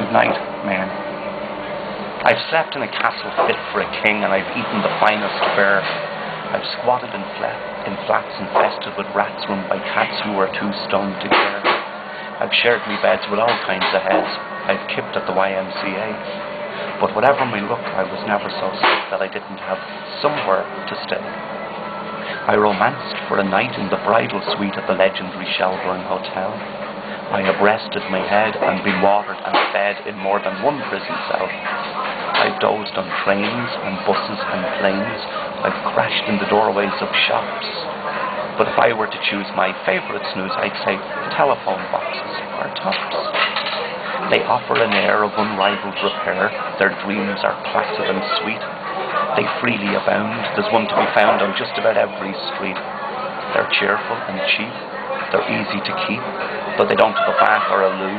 Good night, man. I've slept in a castle fit for a king, and I've eaten the finest fare. I've squatted in flats infested with rats run by cats who were too stoned to care. I've shared me beds with all kinds of heads. I've kipped at the YMCA. But whatever my look, I was never so sick that I didn't have somewhere to stay. I romanced for a night in the bridal suite at the legendary Shelburne Hotel. I have rested my head and been watered and fed in more than one prison cell. I've dozed on trains and buses and planes. I've crashed in the doorways of shops. But if I were to choose my favourite snooze, I'd say telephone boxes are tops. They offer an air of unrivaled repair. Their dreams are placid and sweet. They freely abound. There's one to be found on just about every street. They're cheerful and cheap. They're easy to keep, though they don't have a bath or a loo.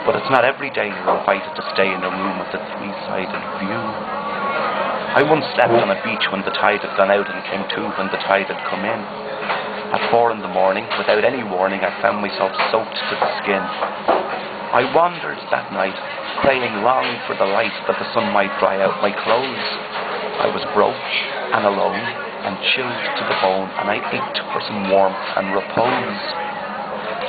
But it's not every day you're invited to stay in a room with a three-sided view. I once slept on a beach when the tide had gone out and came to when the tide had come in. At 4 a.m, without any warning, I found myself soaked to the skin. I wandered that night, praying long for the light that the sun might dry out my clothes. I was broke and alone and chilled to the bone, and I ached for some warmth and repose.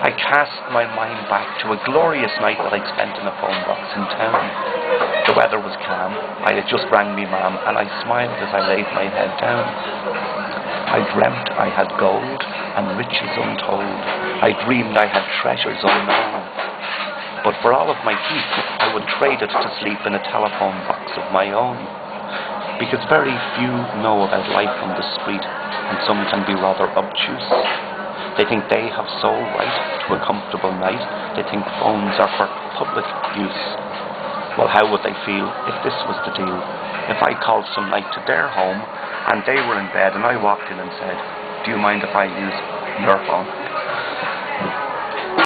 I cast my mind back to a glorious night that I'd spent in a phone box in town. The weather was calm. I had just rang me mum, and I smiled as I laid my head down. I dreamt I had gold and riches untold. I dreamed I had treasures unknown. But for all of my peace, I would trade it to sleep in a telephone box of my own. Because very few know about life on the street, and some can be rather obtuse. They think they have sole right to a comfortable night. They think phones are for public use. Well, how would they feel if this was the deal? If I called some night to their home, and they were in bed, and I walked in and said, "Do you mind if I use your phone?"